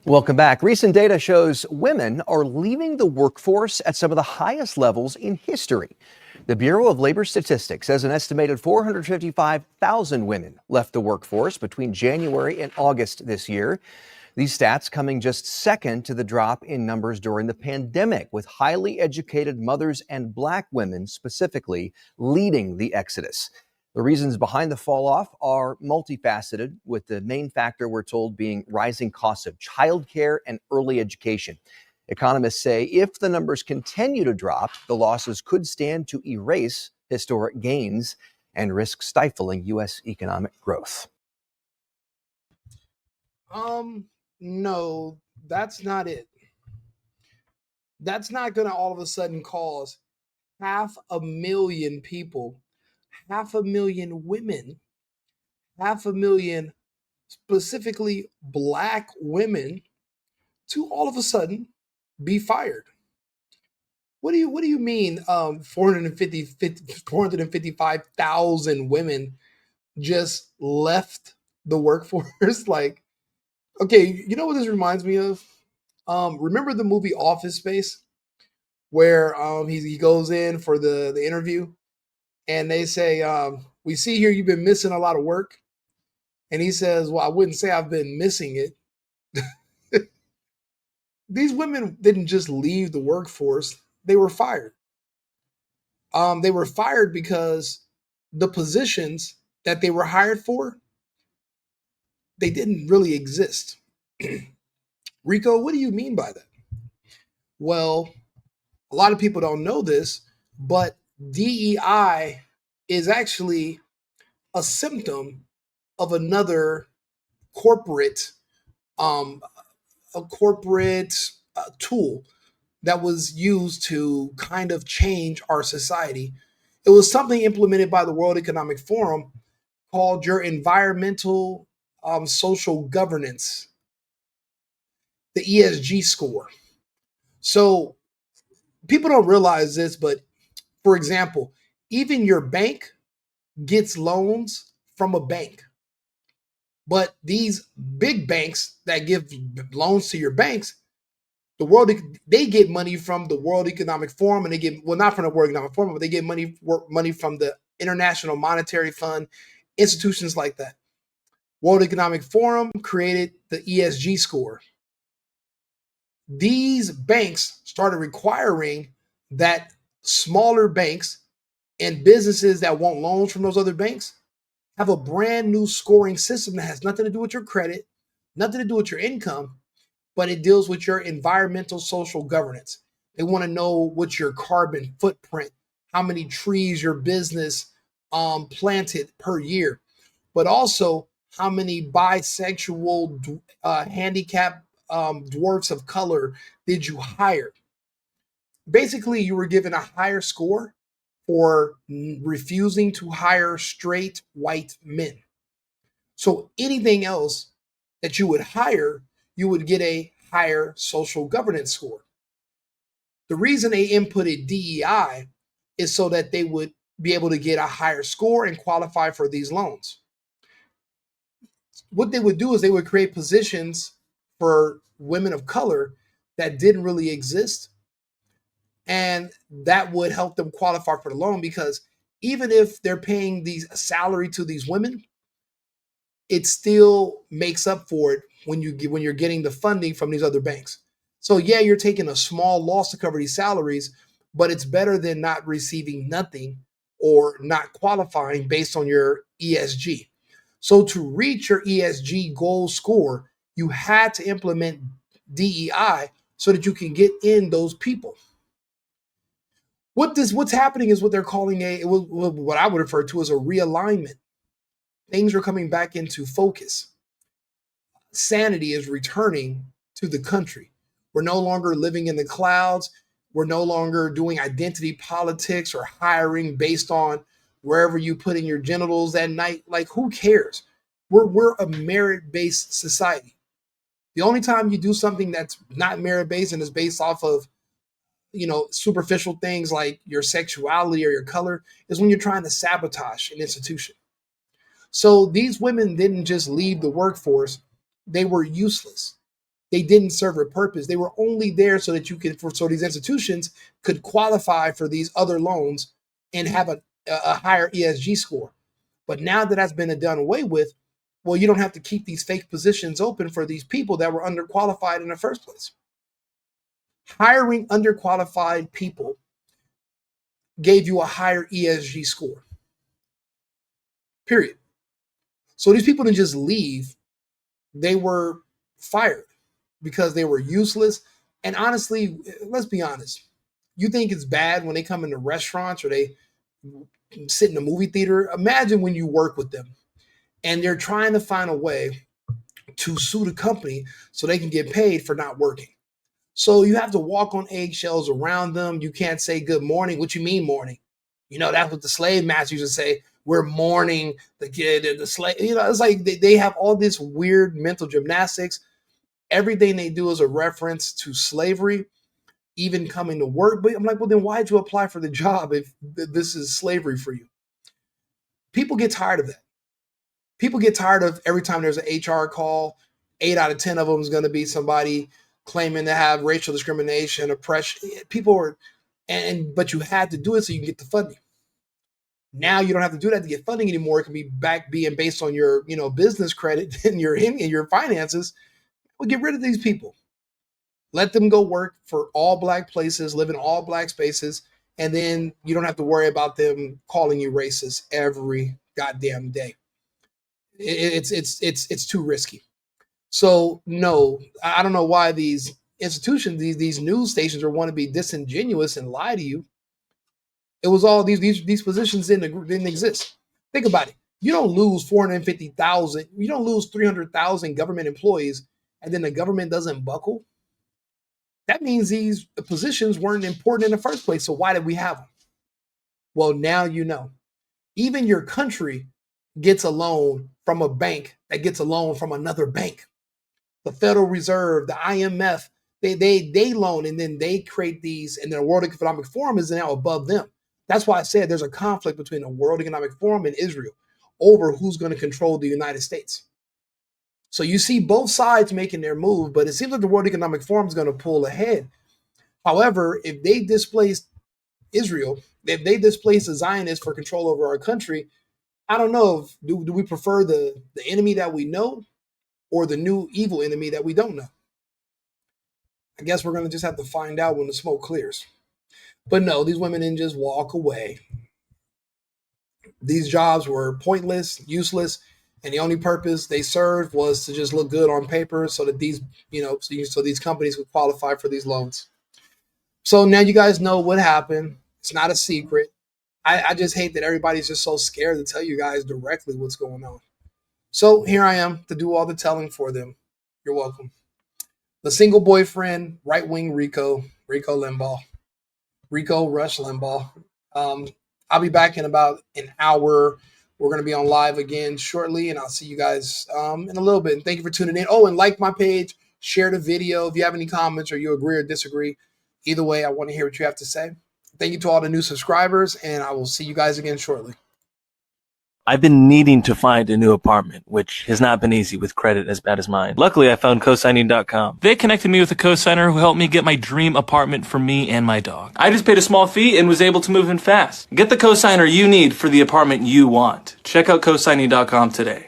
Welcome back. Recent data shows women are leaving the workforce at some of the highest levels in history. The Bureau of Labor Statistics says an estimated 455,000 women left the workforce between January and August this year. These stats coming just second to the drop in numbers during the pandemic, with highly educated mothers and Black women specifically leading the exodus. The reasons behind the fall off are multifaceted, with the main factor, we're told, being rising costs of childcare and early education. Economists say if the numbers continue to drop, the losses could stand to erase historic gains and risk stifling U.S. economic growth. No, that's not it. That's not going to all of a sudden cause 500,000 people, 500,000 women, 500,000 specifically Black women to all of a sudden be fired. What do you mean 455,000 women just left the workforce? Like, okay, you know what this reminds me of? Remember the movie Office Space, where he goes in for the interview, and they say, "We see here you've been missing a lot of work," and he says, "Well, I wouldn't say I've been missing it." These women didn't just leave the workforce; they were fired. They were fired because the positions that they were hired for, they didn't really exist. Rico, what do you mean by that? Well, a lot of people don't know this, but DEI is actually a symptom of another corporate um a corporate tool that was used to kind of change our society. It was something implemented by the World Economic Forum called your environmental social governance, the ESG score. So people don't realize this, but for example, even your bank gets loans from a bank. But these big banks that give loans to your banks, the world they get money from the World Economic Forum, and they get, well, not from the World Economic Forum, but they get money from the International Monetary Fund, institutions like that. World Economic Forum created the ESG score. These banks started requiring that smaller banks and businesses that want loans from those other banks have a brand new scoring system that has nothing to do with your credit, nothing to do with your income, but it deals with your environmental social governance. They want to know what's your carbon footprint, how many trees your business planted per year, but also how many bisexual, handicapped dwarfs of color did you hire. Basically, you were given a higher score for refusing to hire straight white men. So anything else that you would hire, you would get a higher social governance score. The reason they inputted DEI is so that they would be able to get a higher score and qualify for these loans. What they would do is they would create positions for women of color that didn't really exist, and that would help them qualify for the loan, because even if they're paying these salary to these women, it still makes up for it when you're getting the funding from these other banks. So yeah, you're taking a small loss to cover these salaries, but it's better than not receiving nothing or not qualifying based on your ESG. So to reach your ESG goal score, you had to implement DEI so that you can get in those people. What's happening is what they're calling what I would refer to as a realignment. Things are coming back into focus. Sanity is returning to the country. We're no longer living in the clouds. We're no longer doing identity politics or hiring based on wherever you put in your genitals that night. Like, who cares? We're a merit-based society. The only time you do something that's not merit-based and is based off of, superficial things like your sexuality or your color is when you're trying to sabotage an institution. So these women didn't just leave the workforce, they were useless. they didn't serve a purpose. They were only there so that so these institutions could qualify for these other loans and have a higher ESG score. But now that that's been done away with, well, you don't have to keep these fake positions open for these people that were underqualified in the first place. Hiring underqualified people gave you a higher ESG score. Period. So these people didn't just leave. They were fired because they were useless. And honestly, let's be honest. You think it's bad when they come into restaurants or they sit in a movie theater? Imagine when you work with them and they're trying to find a way to sue the company so they can get paid for not working. So you have to walk on eggshells around them. You can't say good morning. What you mean morning? You know, that's what the slave masters used to say. We're mourning the kid and the slave. You know, it's like they have all this weird mental gymnastics. Everything they do is a reference to slavery, even coming to work. But I'm like, well, then why'd you apply for the job if this is slavery for you? People get tired of that. People get tired of every time there's an HR call, 8 out of 10 of them is going to be somebody claiming to have racial discrimination, oppression. People are, but you had to do it so you can get the funding. Now you don't have to do that to get funding anymore. It can be back being based on your, business credit and your finances. Well, get rid of these people. Let them go work for all Black places, live in all Black spaces, and then you don't have to worry about them calling you racist every goddamn day. It's too risky. So no, I don't know why these institutions, these news stations, want to be disingenuous and lie to you. It was all these positions didn't exist. Think about it. You don't lose 450,000. You don't lose 300,000 government employees, and then the government doesn't buckle. That means these positions weren't important in the first place. So why did we have them? Well, now you know. Even your country gets a loan from a bank that gets a loan from another bank. The Federal Reserve, the IMF, they loan and then they create these, and the World Economic Forum is now above them. That's why I said there's a conflict between the World Economic Forum and Israel over who's going to control the United States. So you see both sides making their move, but it seems like the World Economic Forum is going to pull ahead. However, if they displace Israel, if they displace the Zionists for control over our country, I don't know. Do we prefer the enemy that we know or the new evil enemy that we don't know? I guess we're going to just have to find out when the smoke clears. But no, these women didn't just walk away. These jobs were pointless, useless, and the only purpose they served was to just look good on paper so that these, so these companies would qualify for these loans. So now you guys know what happened. It's not a secret. I just hate that everybody's just so scared to tell you guys directly what's going on. So here I am to do all the telling for them. You're welcome. The single boyfriend, right-wing Rico Limbaugh. Rico Rush Limbaugh. I'll be back in about an hour. We're going to be on live again shortly, and I'll see you guys in a little bit. And thank you for tuning in. Oh, and like my page, share the video. If you have any comments or you agree or disagree, either way, I want to hear what you have to say. Thank you to all the new subscribers, and I will see you guys again shortly. I've been needing to find a new apartment, which has not been easy with credit as bad as mine. Luckily, I found cosigning.com. They connected me with a cosigner who helped me get my dream apartment for me and my dog. I just paid a small fee and was able to move in fast. Get the cosigner you need for the apartment you want. Check out cosigning.com today.